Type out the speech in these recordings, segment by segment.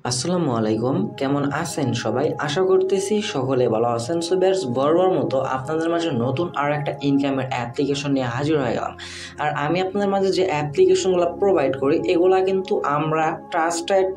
আসসালামু আলাইকুম, কেমন আছেন সবাই? আশা করতেছি সকলে ভালো আছেন। সো বিয়ার্স, বরাবর মতো আপনাদের মাঝে নতুন আর একটা ইনকামের অ্যাপ্লিকেশন নিয়ে হাজির হয়ে গেলাম। আর আমি আপনাদের মাঝে যে অ্যাপ্লিকেশনগুলো প্রোভাইড করি এগুলা কিন্তু আমরা ট্রাস্টেড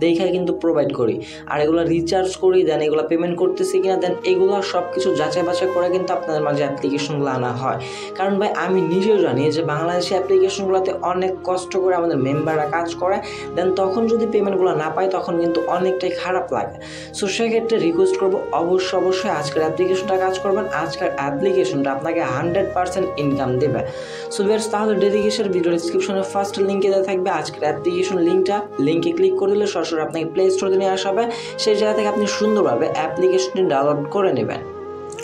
দেখাই কিন্তু প্রোভাইড করি। আর এগুলো রিচার্জ করি, দেন এগুলো পেমেন্ট করতেছি কিনা, দেন এগুলো সব কিছু যাচাই বাছাই করে কিন্তু আপনাদের মাঝে অ্যাপ্লিকেশনগুলো আনা হয়। কারণ ভাই আমি নিজেও জানি যে বাংলাদেশি অ্যাপ্লিকেশনগুলোতে অনেক কষ্ট করে আমাদের মেম্বাররা কাজ করে, দেন তখন যদি পেমেন্টগুলো না পাই তখন কিন্তু অনেকটাই খারাপ লাগে। সো সেক্ষেত্রে রিকোয়েস্ট করবো অবশ্যই আজকের অ্যাপ্লিকেশনটা কাজ করবেন। আজকের অ্যাপ্লিকেশনটা আপনাকে 100% ইনকাম দেবে। সো ভিউয়ার্স, তাহলে ডেডিকেশন ভিডিও ডিসক্রিপশনে ফার্স্ট লিঙ্কে দেওয়া থাকবে আজকের অ্যাপ্লিকেশন লিঙ্কটা। লিঙ্কে ক্লিক করে দিলে সরাসরি আপনাকে প্লে স্টোরে নিয়ে আসা হবে। সেই জায়গা থেকে আপনি সুন্দরভাবে অ্যাপ্লিকেশনটি ডাউনলোড করে নেবেন।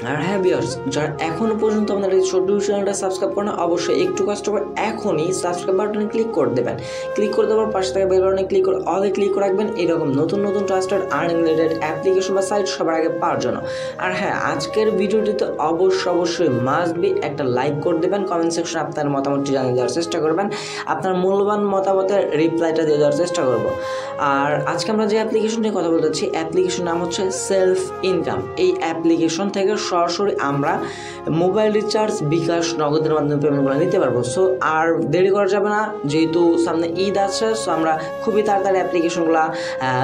আর হ্যাঁ ভিউয়ার্স, যারা এখনো পর্যন্ত আমাদের এই ছোট্ট চ্যানেলটা সাবস্ক্রাইব করেন, অবশ্যই একটু কষ্ট করে এখনই সাবস্ক্রাইব বাটনে ক্লিক করে দেবেন। ক্লিক করে দেওয়ার পাশে থাকা বেল বাটনে ক্লিক করে অলে ক্লিক করে রাখবেন এরকম নতুন নতুন ট্রাস্টেড আর্নিং রিলেটেড অ্যাপ্লিকেশন বা সাইট সবার আগে পাওয়ার জন্য। আর হ্যাঁ, আজকের ভিডিওটিতে অবশ্যই মাস্ট বি একটা লাইক করে দেবেন। কমেন্ট সেকশনে আপনার মতামতটি জানিয়ে দেওয়ার চেষ্টা করবেন। আপনার মূল্যবান মতামতের রিপ্লাইটা দিয়ে দেওয়ার চেষ্টা করব। আর আজকে আমরা যে অ্যাপ্লিকেশন নিয়ে কথা বলতেছি, অ্যাপ্লিকেশন নাম হচ্ছে সেলফ ইনকাম। এই অ্যাপ্লিকেশন থেকে সরাসরি আমরা মোবাইল রিচার্জ, বিকাশ, নগদের মাধ্যমে পেমেন্টগুলো নিতে পারবো। সো আর দেরি করা যাবে না, যেহেতু সামনে ঈদ আছে। সো আমরা খুবই তাড়াতাড়ি অ্যাপ্লিকেশনগুলো,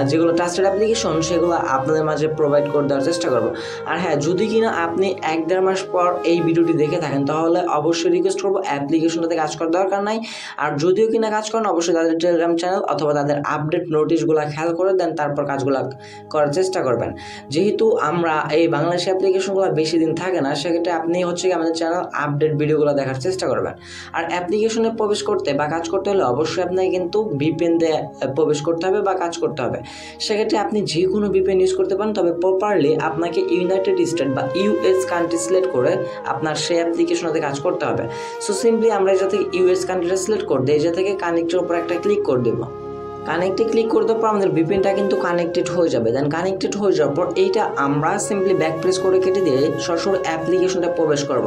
যেগুলো ট্রাস্টেড অ্যাপ্লিকেশন, সেগুলো আপনাদের মাঝে প্রোভাইড করে দেওয়ার চেষ্টা করবো। আর হ্যাঁ, যদি কিনা আপনি 1-1.5 মাস পর এই ভিডিওটি দেখে থাকেন তাহলে অবশ্যই রিকোয়েস্ট করবো অ্যাপ্লিকেশনটাতে কাজ করার দরকার নাই। আর যদিও কিনা কাজ করেন, অবশ্যই তাদের টেলিগ্রাম চ্যানেল অথবা তাদের আপডেট নোটিশগুলো খেয়াল করে দেন, তারপর কাজগুলো করার চেষ্টা করবেন। যেহেতু আমরা এই বাংলাদেশি অ্যাপ্লিকেশনগুলো বেশি দিন থাকে না, সেক্ষেত্রে আপনি হচ্ছে আমাদের চ্যানেল আপডেট ভিডিওগুলো দেখার চেষ্টা করবেন। আর অ্যাপ্লিকেশনে প্রবেশ করতে বা কাজ করতে হলে অবশ্যই আপনাকে কিন্তু ভিপিএন দিয়ে প্রবেশ করতে হবে বা কাজ করতে হবে। সেক্ষেত্রে আপনি যে কোনো ভিপিএন ইউজ করতে পারেন, তবে প্রপারলি আপনাকে ইউনাইটেড স্টেট বা ইউএস কান্ট্রি সিলেক্ট করে আপনার সেই অ্যাপ্লিকেশনতে কাজ করতে হবে। সো সিম্পলি আমরা এই থেকে ইউএস কান্ট্রিটা সিলেক্ট করে দিই, এই থেকে কানেক্টের উপর একটা ক্লিক করে দেবো। কানেক্টে ক্লিক করে দেওয়ার পর আমাদের ভিপিএনটা কিন্তু কানেক্টেড হয়ে যাবে। দেন কানেক্টেড হয়ে যাওয়ার পর এইটা আমরা সিম্পলি ব্যাক প্রেস করে কেটে দিয়ে সরাসরি অ্যাপ্লিকেশনটা প্রবেশ করব।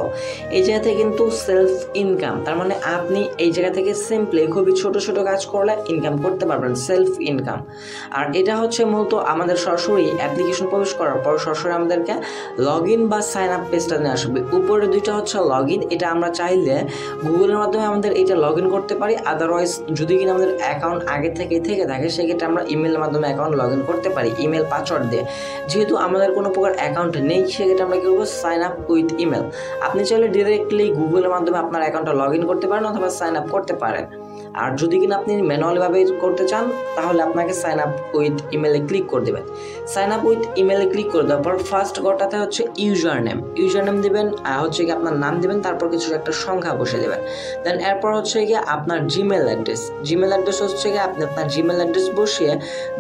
এই জায়গা থেকে কিন্তু সেলফ ইনকাম, তার মানে আপনি এই জায়গা থেকে সিম্পলি খুবই ছোট কাজ করলে ইনকাম করতে পারবেন, সেলফ ইনকাম। আর এটা হচ্ছে মূলত আমাদের সরাসরি অ্যাপ্লিকেশন প্রবেশ করার পর সরাসরি আমাদেরকে লগ ইন বা সাইন আপ পেজটা নিয়ে আসবে। উপরে দুইটা হচ্ছে লগ ইন, এটা আমরা চাইলে গুগলের মাধ্যমে আমাদের এটা লগ ইন করতে পারি। আদারওয়াইজ যদি কিনা আমাদের অ্যাকাউন্ট আগে থেকে থাকে সেক্ষেত্রে আমরা ইমেলের মাধ্যমে অ্যাকাউন্ট লগ ইন করতে পারি, ইমেল পাসওয়ার্ড দিয়ে। যেহেতু আমাদের কোনো প্রকার অ্যাকাউন্ট নেই, সেক্ষেত্রে আমরা কী করবো, সাইন আপ উইথ ইমেল। আপনি চাইলে ডিরেক্টলি গুগলের মাধ্যমে আপনার অ্যাকাউন্টটা লগ ইন করতে পারেন অথবা সাইন আপ করতে পারেন। আর যদি কিনা আপনি ম্যানুয়ালিভাবে করতে চান তাহলে আপনাকে সাইন আপ উইথ ইমেলে ক্লিক করে দেবেন। সাইন আপ উইথ ইমেলে ক্লিক করে দেওয়ার পর ফার্স্ট ঘরটাতে হচ্ছে ইউজার নেম দেবেন, হচ্ছে কি আপনার নাম দেবেন, তারপর কিছু একটা সংখ্যা বসে দেবেন। দেন এরপর হচ্ছে গিয়ে আপনার জিমেল অ্যাড্রেস হচ্ছে গিয়ে আপনি আপনার জিমেল অ্যাড্রেস বসিয়ে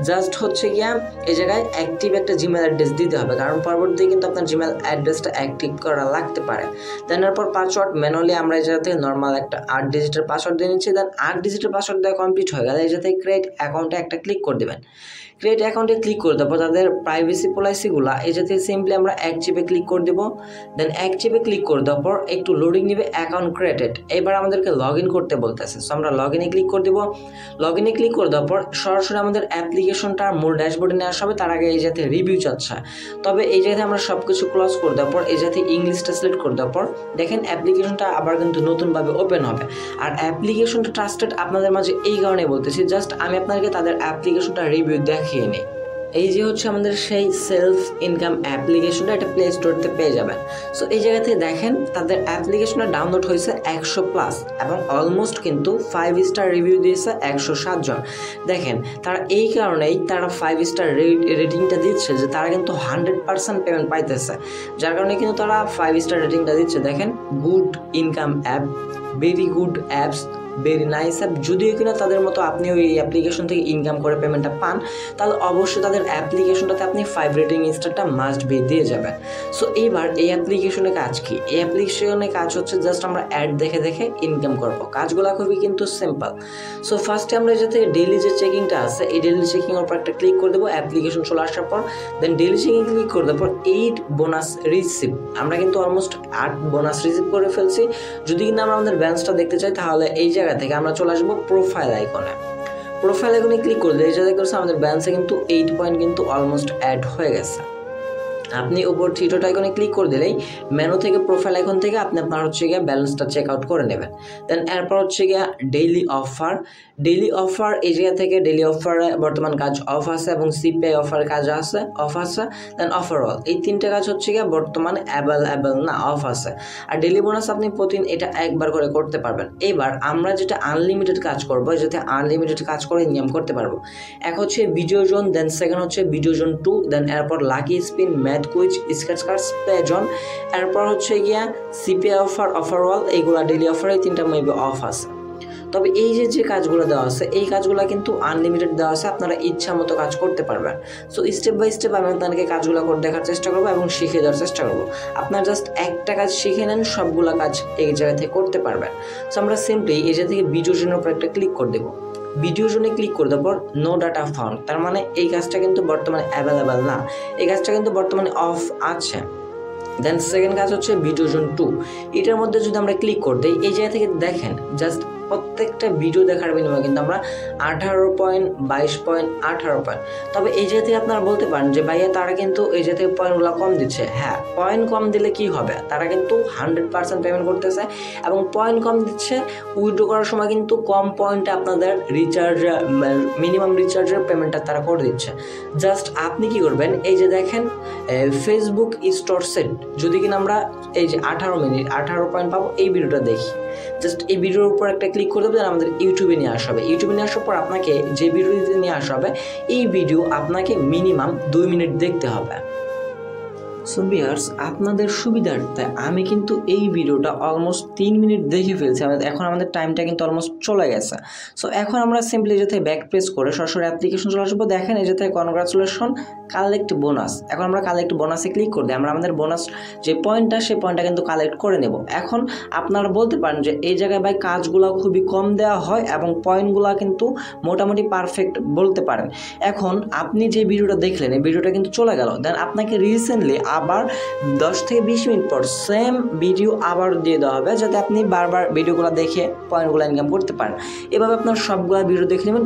জাস্ট হচ্ছে গিয়া এই জায়গায় অ্যাক্টিভ একটা জিমেল অ্যাড্রেস দিতে হবে, কারণ পরবর্তীতে কিন্তু আপনার জিমেল অ্যাড্রেসটা অ্যাক্টিভ করা লাগতে পারে। দেন এরপর পাসওয়ার্ড ম্যানুয়ালি আমরা এই জায়গা থেকে নর্মাল একটা 8 ডিজিটের পাসওয়ার্ড দিয়ে নিচ্ছি। দেন 8 ডিজিটের পাসওয়ার্ড দেওয়া কমপ্লিট হয়ে গেলে এই জায়গা থেকে ক্রিয়েট অ্যাকাউন্টে একটা ক্লিক করে দেবেন। ক্রিয়েট অ্যাকাউন্টে ক্লিক করে দেবো, তাদের প্রাইভেসি পলিসিগুলো এই জায়গা থেকে সিম্পলি আমরা অ্যাকটিভে ক্লিক করে দেবো। দেন অ্যাকটিভে ক্লিক করে দেওয়ার পর একটু লোডিং নেবে, অ্যাকাউন্ট ক্রিয়েটেড। এবার আমাদেরকে লগ ইন করতে বলতেছে, সো আমরা লগ ইনে ক্লিক করে দেবো। লগ ইনে ক্লিক করে দেওয়ার পর সরাসরি আমাদের অ্যাপ্লিকেশনটার মূল ড্যাশবোর্ডে নিয়ে আসা হবে। তার আগে এই জায়গাতে রিভিউ চাচ্ছে, তবে এই জায়গাতে আমরা সব কিছু ক্লোজ করে দেওয়ার পর এই জায়গাতে ইংলিশটা সিলেক্ট করে দেওয়ার পর দেখেন অ্যাপ্লিকেশনটা আবার কিন্তু নতুনভাবে ওপেন হবে। আর অ্যাপ্লিকেশনটা ট্রাস্টেড আপনাদের মাঝে এই কারণে বলতেছি, জাস্ট আমি আপনাদেরকে তাদের অ্যাপ্লিকেশনটা রিভিউ দেখিয়ে নিই। এই যে হচ্ছে আমাদের সেই সেলফ ইনকাম অ্যাপ্লিকেশনটা, এটা প্লে স্টোরতে পেয়ে যাবেন। সো এই জায়গা থেকে দেখেন তাদের অ্যাপ্লিকেশনটা ডাউনলোড হয়েছে 100+ এবং অলমোস্ট কিন্তু 5 স্টার রিভিউ দিয়েছে 107 জন। দেখেন তারা এই কারণেই তারা 5 স্টার রেটিংটা দিচ্ছে যে তারা কিন্তু 100% পেমেন্ট পাইতেছে, যার কারণে কিন্তু তারা 5 স্টার রেটিংটা দিচ্ছে। দেখেন good income app, very good apps, very nice app. যদিও কিনা তাদের মতো আপনি ওই অ্যাপ্লিকেশন থেকে ইনকাম করে পেমেন্টটা পান, তাহলে অবশ্যই তাদের অ্যাপ্লিকেশনটাতে আপনি 5 রেটিং স্টারটা মাস্ট বি দিয়ে যাবেন। সো এইবার এই অ্যাপ্লিকেশনের কাজ কি? এই অ্যাপ্লিকেশনের কাজ হচ্ছে জাস্ট আমরা অ্যাড দেখে ইনকাম করবো। কাজগুলো খুবই কিন্তু সিম্পল। সো ফার্স্টে আমরা যাতে ডেইলি যে চেকিংটা আছে, এই ডেইলি চেকিংয়ের উপর একটা ক্লিক করে দেবো। অ্যাপ্লিকেশন চলে আসার পর দেন ডেইলি চেকিং ক্লিক করে দেওয়ার পর 8 বোনাস রিসিভ, আমরা কিন্তু অলমোস্ট 8 বোনাস রিসিভ করে ফেলছি। যদি কিনা আমরা আমাদের ব্যালেন্সটা দেখতে চাই তাহলে এই জায়গা থেকে আমরা চলে আসবো প্রোফাইল আইকনে। প্রোফাইল আইকনে ক্লিক করলে এই যে দেখতে পাচ্ছেন আমাদের ব্যালেন্সে কিন্তু 8 পয়েন্ট কিন্তু অলমোস্ট অ্যাড হয়ে গেছে। আপনি উপর থ্রি ডট আইকনে ক্লিক করে দিলেই মেনু থেকে প্রোফাইল আইকন থেকে আপনি আপনার হচ্ছে গিয়ে ব্যালেন্সটা চেক আউট করে নেবেন। দেন এরপর হচ্ছে গিয়ে ডেইলি অফার এই জায়গা থেকে ডেইলি অফারে বর্তমান কাজ অফ আছে এবং সিপিআই অফার কাজ আছে অফ আছে। দেন অফারঅল এই তিনটে কাজ হচ্ছে গিয়ে বর্তমানে অ্যাভেলেবল না, অফ আছে। আর ডেইলি বোনাস আপনি প্রতিদিন এটা একবার করে করতে পারবেন। এবার আমরা যেটা আনলিমিটেড কাজ করবো, যাতে আনলিমিটেড কাজ করে ইনকাম করতে পারবো। এক হচ্ছে ভিডিও জোন, দেন সেকেন্ড হচ্ছে ভিডিও জোন 2, দেন এরপর lucky spin, math quiz, scratch cards, play zone, এরপর হচ্ছে গিয়া সিপিআই অফার, অফারঅল, এইগুলা ডেইলি অফার, এই তিনটা মেবি অফ আছে। তবে এই যে কাজগুলো দেওয়া আছে এই কাজগুলো কিন্তু আনলিমিটেড দেওয়া আছে, আপনারা ইচ্ছা মতো কাজ করতে পারবেন। সো স্টেপ বাই স্টেপ আমি আপনাদেরকে কাজগুলো করে দেখার চেষ্টা করবো এবং শিখে দেওয়ার চেষ্টা করবো। আপনার জাস্ট একটা কাজ শিখে নেন, সবগুলো কাজ এই জায়গা থেকে করতে পারবেন। সো আমরা সিম্পলি এই জায়গা থেকে ভিডিও জোনের উপর একটা ক্লিক করে দেবো। ভিডিও জোনে ক্লিক করে দেওয়ার পর নো ডাটা ফাউন্ড, তার মানে এই কাজটা কিন্তু বর্তমানে অ্যাভেলেবেল না, এই কাজটা কিন্তু বর্তমানে অফ আছে। দেন সেকেন্ড কাজ হচ্ছে ভিডিও জোন 2, এটার মধ্যে যদি আমরা ক্লিক করে দিই এই জায়গা থেকে দেখেন জাস্ট প্রত্যেকটা ভিডিও দেখার বিনিময়ে কিন্তু আমরা 18 পয়েন্ট, 22 পয়েন্ট, 18 পয়েন্ট। তবে এই জায়গা থেকে আপনারা বলতে পারেন যে ভাইয়া তারা কিন্তু এই জায়গা থেকে পয়েন্টগুলো কম দিচ্ছে। হ্যাঁ, পয়েন্ট কম দিলে কি হবে, তারা কিন্তু 100% পেমেন্ট করতেছে এবং পয়েন্ট কম দিচ্ছে। উইথড্র করার সময় কিন্তু কম পয়েন্টে আপনাদের রিচার্জ, মিনিমাম রিচার্জের পেমেন্টটা তারা করে দিচ্ছে। জাস্ট আপনি কি করবেন, এই যে দেখেন ফেসবুক স্টোর সেট, যদি কিনা আমরা এই যে 18 মিনিট 18 পয়েন্ট পাবো, এই ভিডিওটা দেখি, জাস্ট এই ভিডিওর উপর একটা ক্লিক করে দেবেন, আমাদের ইউটিউবে নিয়ে আসা হবে। ইউটিউবে নিয়ে আসার পর আপনাকে যে ভিডিওতে নিয়ে আসা হবে এই ভিডিও আপনাকে মিনিমাম 2 মিনিট দেখতে হবে। সো ভিউয়ার্স, আপনাদের সুবিধার্থে আমি কিন্তু এই ভিডিওটা অলমোস্ট 3 মিনিট দেখে ফেলছি। এখন আমাদের টাইমটা কিন্তু অলমোস্ট চলে গেছে। সো এখন আমরা সিম্পলি যাতে ব্যাক প্রেস করে সরাসরি অ্যাপ্লিকেশন চলে আসবো। দেখেন এই যাতে কনগ্রাচুলেশন কালেক্ট বোনাস, এখন আমরা কালেক্ট বোনাসে ক্লিক করে দিই। আমরা আমাদের বোনাস যে পয়েন্টটা সেই পয়েন্টটা কিন্তু কালেক্ট করে নেব। এখন আপনারা বলতে পারেন যে এই জায়গায় ভাই কাজগুলো খুবই কম দেওয়া হয় এবং পয়েন্টগুলো কিন্তু মোটামুটি পারফেক্ট বলতে পারেন। এখন আপনি যে ভিডিওটা দেখলেন এই ভিডিওটা কিন্তু চলে গেল, দেন আপনাকে রিসেন্টলি আবার 10 থেকে 20 মিনিট পর সেম ভিডিও আবার দিয়ে দেওয়া হবে, যাতে আপনি বারবার ভিডিওগুলো দেখে পয়েন্টগুলো ইনকাম করতে পারেন। এভাবে আপনার সবগুলো ভিডিও দেখে নেবেন।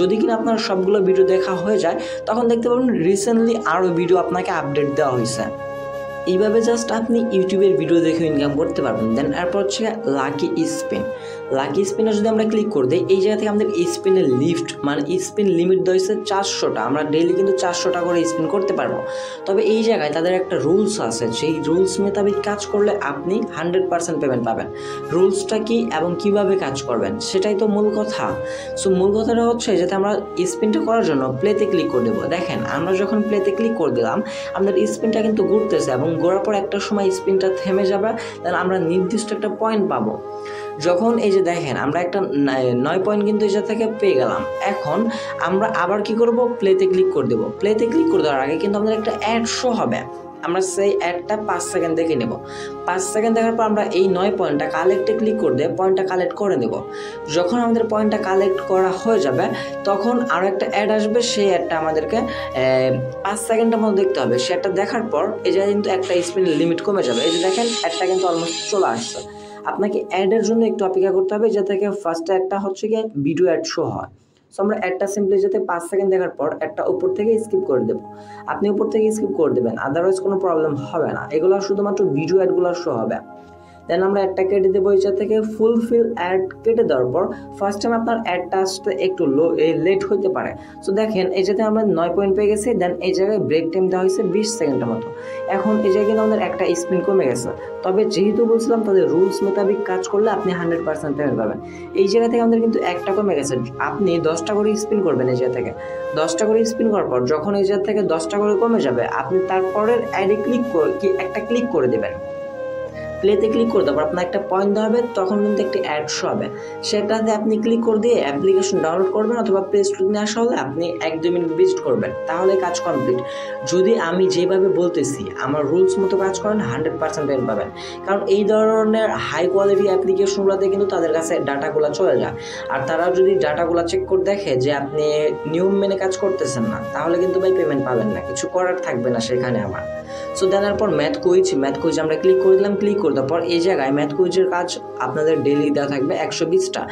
যদি কিনা আপনার সবগুলো ভিডিও দেখা হয়ে যায় তখন দেখতে পাবেন রিসেন্টলি আরও ভিডিও আপনাকে আপডেট দেওয়া হয়েছে। এইভাবে জাস্ট আপনি ইউটিউবের ভিডিও দেখে ইনকাম করতে পারবেন। দেন এরপর হচ্ছে লাকি স্পিনে যদি আমরা ক্লিক করে দিই এই জায়গা থেকে আমাদের স্পিনের লিফট মানে স্পিন লিমিট দিয়েছে 400টা। আমরা ডেইলি কিন্তু 400টা করে স্পিন করতে পারবো। তবে এই জায়গায় তাদের একটা রুলস আছে, সেই রুলস মোতাবেক কাজ করলে আপনি 100% পেমেন্ট পাবেন। রুলসটা কি এবং কিভাবে কাজ করবেন সেটাই তো মূল কথা। সো মূল কথাটা হচ্ছে যাতে আমরা স্পিনটা করার জন্য প্লেতে ক্লিক করে দেবো। দেখেন আমরা যখন প্লেতে ক্লিক করে দিলাম আমাদের স্পিনটা কিন্তু ঘুরতেছে এবং ঘোরার পর একটা সময় স্পিনটা থেমে যাবে, দেন আমরা নির্দিষ্ট একটা পয়েন্ট পাবো। যখন এই যে দেখেন আমরা একটা 9 পয়েন্ট কিন্তু এই থেকে পেয়ে গেলাম। এখন আমরা আবার কি করব, প্লেতে ক্লিক করে দেবো। প্লেতে ক্লিক করে দেওয়ার আগে কিন্তু আমাদের একটা অ্যাড শো হবে, আমরা সেই অ্যাডটা 5 সেকেন্ড দেখে নেব। 5 সেকেন্ড দেখার পর আমরা এই 9 পয়েন্টটা কালেক্টে ক্লিক করে দিয়ে পয়েন্টটা কালেক্ট করে নেব। যখন আমাদের পয়েন্টটা কালেক্ট করা হয়ে যাবে তখন আরও একটা অ্যাড আসবে, সেই অ্যাডটা আমাদেরকে 5 সেকেন্ডের মধ্যে দেখতে হবে। সে অ্যাডটা দেখার পর এই যে কিন্তু একটা স্পিনের লিমিট কমে যাবে। এই যে দেখেন অ্যাডটা কিন্তু অলমোস্ট চলে আসছে। আপনাকে অ্যাডের জন্য একটু অপেক্ষা করতে হবে, যাতে থেকে ফার্স্ট অ্যাডটা হচ্ছে গিয়ে ভিডিও অ্যাড শো হয়। সো আমরা অ্যাডটা সিম্পলি যাতে 5 সেকেন্ড দেখার পর একটা উপর থেকে স্কিপ করে দেবো। আপনি উপর থেকে স্কিপ করে দেবেন, আদারওয়াইজ কোনো প্রবলেম হবে না। এগুলো শুধুমাত্র ভিডিও অ্যাডগুলো শো হবে। দেন আমরা অ্যাডটা কেটে দেবো। এটা থেকে ফুলফিল অ্যাড কেটে দেওয়ার পর ফার্স্ট টাইম আপনার অ্যাডটা আসতে একটু লেট হতে পারে। সো দেখেন এই যাতে আমরা 9 পয়েন্ট পেয়ে গেছি। দেন এই জায়গায় ব্রেক টাইম দেওয়া হয়েছে 20 সেকেন্ডের মতো। এখন এই জায়গায় কিন্তু আমাদের একটা স্পিন কমে গেছে। তবে যেহেতু বলছিলাম তাদের রুলস মোতাবেক কাজ করলে আপনি 100% পেমেন্ট পাবেন। এই জায়গা থেকে আমাদের কিন্তু একটা কমে গেছে। আপনি 10টা করে স্পিন করবেন। এই জায়গা থেকে 10টা করে স্পিন করার পর যখন এই জায়গা থেকে 10টা করে কমে যাবে আপনি তারপরের অ্যাডে ক্লিক করে দেবেন। প্লেতে ক্লিক করে দেওয়ার পর আপনার একটা পয়েন্ট দেওয়া হবে, তখন কিন্তু একটি অ্যাড শো হবে। সেটাতে আপনি ক্লিক করে দিয়ে অ্যাপ্লিকেশন ডাউনলোড করবেন অথবা প্লে স্টোরে নিয়ে আসা হলে আপনি 1-2 মিনিট ভিজিট করবেন, তাহলে কাজ কমপ্লিট। যদি আমি যেভাবে বলতেছি আমার রুলস মতো কাজ করেন 100% পেমেন্ট পাবেন। কারণ এই ধরনের হাই কোয়ালিটি অ্যাপ্লিকেশনগুলোতে কিন্তু তাদের কাছে ডাটাগুলো চলে যায়, আর তারা যদি ডাটাগুলো চেক করে দেখে যে আপনি নিয়ম মেনে কাজ করতেছেন না, তাহলে কিন্তু ভাই পেমেন্ট পাবেন না, কিছু করার থাকবে না সেখানে আমার। সো দেনার পর ম্যাথ কুইজ আমরা ক্লিক করে দিলাম। ক্লিক করে করে দেওয়ার পর এই জায়গায় ম্যাথ কুইজের কাজ আপনাদের ডেইলি দেওয়া থাকবে 120টা।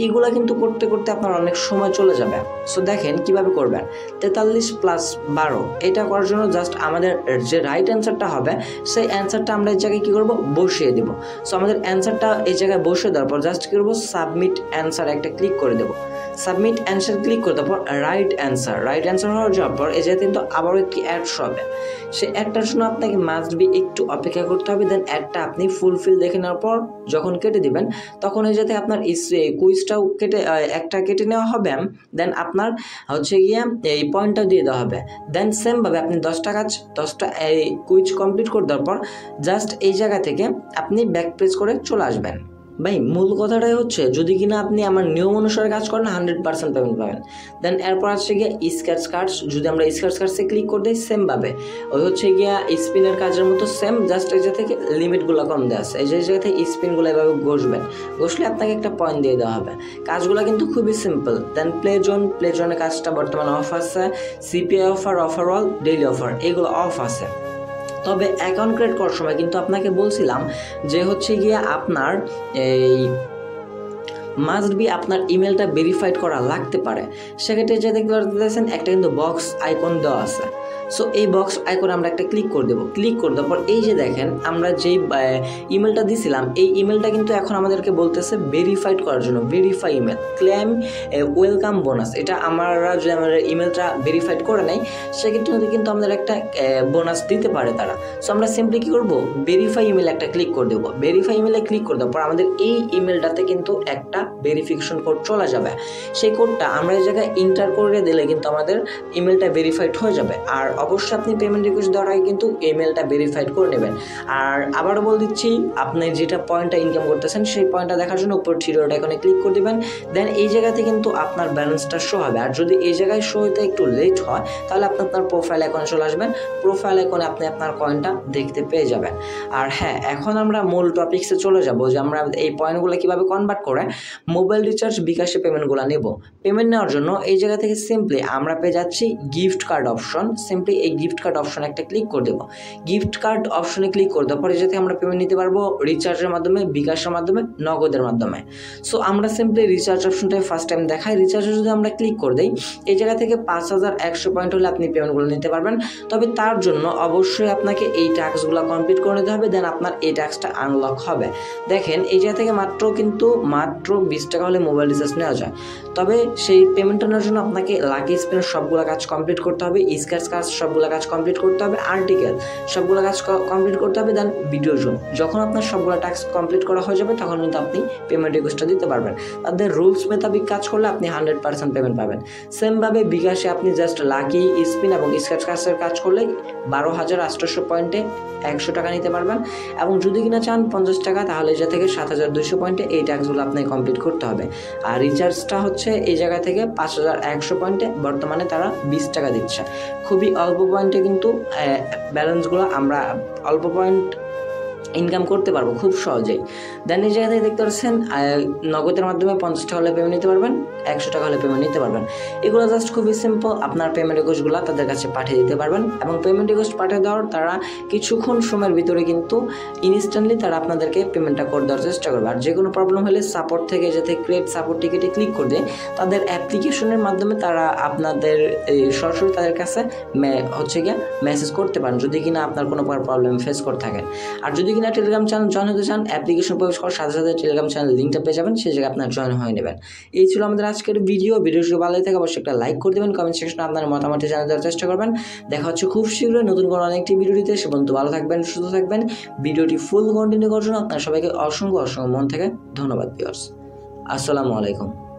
এইগুলা কিন্তু করতে করতে আপনার অনেক সময় চলে যাবে। সো দেখেন কিভাবে করবেন। 43 + 12 এটা করার জন্য জাস্ট আমাদের যে রাইট অ্যান্সারটা হবে সেই অ্যান্সারটা আমরা এই জায়গায় কী করবো, বসিয়ে দেবো। সো আমাদের অ্যান্সারটা এই জায়গায় বসিয়ে দেওয়ার পর জাস্ট কী করবো, সাবমিট অ্যান্সার একটা ক্লিক করে দেবো। সাবমিট অ্যান্সার ক্লিক করে দেওয়ার পর রাইট অ্যান্সার হয়ে যাওয়ার পর এই জায়গায় কিন্তু আবারও একটি অ্যাড হবে। সেই অ্যাডটার জন্য আপনাকে মাস্ট বি একটু অপেক্ষা করতে হবে। দেন অ্যাডটা আপনি ফুলফিল দেখে নেওয়ার পর যখন কেটে দিবেন তখন এই যাতে আপনার কুইজটাও একটা কেটে নেওয়া হবে। দেন আপনার হচ্ছে গিয়ে এই পয়েন্টটাও দিয়ে দেওয়া হবে। দেন সেমভাবে আপনি 10টা এই কুইজ কমপ্লিট করে দেওয়ার পর জাস্ট এই জায়গা থেকে আপনি ব্যাক প্রেস করে চলে আসবেন। ভাই মূল কথাটাই হচ্ছে যদি কিনা আপনি আমার নিয়ম অনুসারে কাজ করেন 100% পেমেন্ট পাবেন। দেন এরপর আসছে গিয়ে স্ক্র্যাচ কার্ডস, যদি আমরা স্ক্র্যাচ কার্ডসে ক্লিক করে দিই সেমভাবে ওই হচ্ছে গিয়া স্পিনের কাজের মতো সেম, জাস্ট এই জায়গা থেকে লিমিটগুলো কম দেওয়া আছে। এই জায়গা থেকে স্পিনগুলো এভাবে ঘষলে আপনাকে একটা পয়েন্ট দিয়ে দেওয়া হবে। কাজগুলো কিন্তু খুবই সিম্পল। দেন প্লে জোনের কাজটা বর্তমানে অফ আছে। CPI offer, overall, daily offer এগুলো অফ আছে। তবে অ্যাকাউন্ট ক্রিয়েট করার সময় কিন্তু আপনাকে বলছিলাম যে হচ্ছে গিয়ে আপনার এই মাস্ট বি আপনার ইমেলটা ভেরিফাইড করা লাগতে পারে। সেক্ষেত্রে যে দেখতে পাচ্ছেন একটা কিন্তু বক্স আইকন দেওয়া আছে। সো এই বক্স আইকনে আমরা একটা ক্লিক করে দেবো। ক্লিক করে দেওয়ার পর এই যে দেখেন আমরা যেই ইমেলটা দিছিলাম এই ইমেলটা কিন্তু এখন আমাদেরকে বলতেছে ভেরিফাইড করার জন্য, verify email, claim welcome bonus. এটা আমরা যদি আমাদের ইমেলটা ভেরিফাইড করে নেই সেক্ষেত্রে কিন্তু আমাদের একটা বোনাস দিতে পারে তারা। সো আমরা সিম্পলি কী করবো, ভেরিফাই ইমেল একটা ক্লিক করে দেবো। ভেরিফাই ইমেলে ক্লিক করে দেওয়ার পর আমাদের এই ইমেলটাতে কিন্তু একটা ভেরিফিকেশন কোড চলে যাবে। সেই কোডটা আমরা এই জায়গায় এন্টার করে দিলে কিন্তু আমাদের ইমেলটা ভেরিফাইড হয়ে যাবে। আর অবশ্যই আপনি পেমেন্ট রিকোয়েস্ট দেওয়ার আগে কিন্তু ইমেলটা ভেরিফাইড করে নেবেন। আর আবারও বলে দিচ্ছি, আপনি যেটা পয়েন্টটা ইনকাম করতেছেন সেই পয়েন্টটা দেখার জন্য উপর থ্রিডট আইকনে ক্লিক করে দেবেন। দেন এই জায়গাতে কিন্তু আপনার ব্যালেন্সটা শো হবে। আর যদি এই জায়গায় শো হতে একটু লেট হয় তাহলে আপনি আপনার প্রোফাইল আইকনে চলে আসবেন। প্রোফাইল আইকনে আপনি আপনার কয়েনটা দেখতে পেয়ে যাবেন। আর হ্যাঁ, এখন আমরা মূল টপিক্সে চলে যাব যে আমরা এই পয়েন্টগুলো কীভাবে কনভার্ট করে মোবাইল রিচার্জ বিকাশে পেমেন্টগুলো নেব। পেমেন্ট নেওয়ার জন্য এই জায়গা থেকে সিম্পলি আমরা পেয়ে যাচ্ছি গিফট কার্ড অপশন। সিম্পলি এই গিফট কার্ড অপশনে একটা ক্লিক করে দেবো। গিফট কার্ড অপশনে ক্লিক করে দেওয়ার পরে যাতে আমরা পেমেন্ট নিতে পারবো রিচার্জের মাধ্যমে, বিকাশের মাধ্যমে, নগদের মাধ্যমে। সো আমরা সিম্পলি রিচার্জ অপশনটাই ফার্স্ট টাইম দেখাই। রিচার্জে যদি আমরা ক্লিক করে দিই এই জায়গা থেকে 5100 পয়েন্ট হলে আপনি পেমেন্টগুলো নিতে পারবেন। তবে তার জন্য অবশ্যই আপনাকে এই টাস্কগুলো কমপ্লিট করে নিতে হবে। দেন আপনার এই টাস্কটা আনলক হবে। দেখেন এই জায়গা থেকে মাত্র 20 টাকা হলে মোবাইল রিচার্জ নেওয়া যায়। তবে সেই পেমেন্টটা নেওয়ার জন্য আপনাকে লাকি স্পিনের সবগুলো কাজ কমপ্লিট করতে হবে, স্ক্র্যাচ কাজ সবগুলো কাজ কমপ্লিট করতে হবে, আর্টিকেল সবগুলো কাজ কমপ্লিট করতে হবে। দেন ভিডিও জোন, যখন আপনার সবগুলো টাস্ক কমপ্লিট করা হয়ে যাবে তখন কিন্তু আপনি পেমেন্ট রিকোয়েস্টটা দিতে পারবেন। তাদের রুলস মোতাবিক কাজ করলে আপনি 100% পেমেন্ট পাবেন। সেমভাবে বিকাশে আপনি জাস্ট লাকি স্পিন এবং স্ক্র্যাচ কাজের কাজ করলে 12,800 পয়েন্টে 100 টাকা নিতে পারবেন। এবং যদি কিনা চান 50 টাকা তাহলে যা থেকে 7,200 পয়েন্টে এই টাস্কগুলো আপনাকে কমপ্লিট করতে হবে। আর রিচার্জটা হচ্ছে এই জায়গা থেকে 5,100 পয়েন্টে বর্তমানে তারা 20 টাকা দিচ্ছে। খুবই অল্প পয়েন্টে কিন্তু ব্যালেন্সগুলো আমরা অল্প পয়েন্ট ইনকাম করতে পারবো খুব সহজেই। দেন এই জায়গা থেকে দেখতে পাচ্ছেন নগদের মাধ্যমে 50 টাকা হলে পেমেন্ট নিতে পারবেন, 100 টাকা হলে পেমেন্ট নিতে পারবেন। এগুলো জাস্ট খুবই সিম্পল। আপনার পেমেন্ট রিকোয়েস্টগুলো তাদের কাছে পাঠিয়ে দিতে পারবেন এবং পেমেন্ট রিকোয়েস্ট পাঠিয়ে দেওয়ার তারা কিছুক্ষণ সময়ের ভিতরে কিন্তু ইনস্ট্যান্টলি তারা আপনাদেরকে পেমেন্টটা করে দেওয়ার চেষ্টা করবে। আর যে কোনো প্রবলেম হলে সাপোর্ট থেকে যাতে ক্রিয়েট সাপোর্ট টিকেটে ক্লিক করে দেয় তাদের অ্যাপ্লিকেশনের মাধ্যমে তারা আপনাদের সরাসরি তাদের কাছে হচ্ছে গিয়ে মেসেজ করতে পারেন যদি কিনা আপনার কোনো প্রবলেম ফেস করে থাকেন। আর যদি কিনা টেলিগ্রাম চ্যানেল জয়েন হতে চান অ্যাপ্লিকেশন প্রবেশ করার সাথে সাথে টেলিগ্রাম চ্যানেল লিঙ্কটা পেয়ে যাবেন, সেই জায়গায় আপনার জয়েন হয়ে নেবেন। এই ছিল আমাদের আজকের ভিডিওটি ভালো লাগে অবশ্যই একটা লাইক করে দেবেন, কমেন্ট সেকশনে আপনার মতামত জানিয়ে দেওয়ার চেষ্টা করবেন। দেখা হচ্ছে খুব শীঘ্রই নতুন কোনো অনেকটি ভিডিওটিতে। সে পর্যন্ত ভালো থাকবেন, সুস্থ থাকবেন। ভিডিওটি ফুল কন্টিনিউ করার জন্য আপনার সবাইকে অসংখ্য মন থেকে ধন্যবাদ ভিউয়ার্স। আসসালামু আলাইকুম।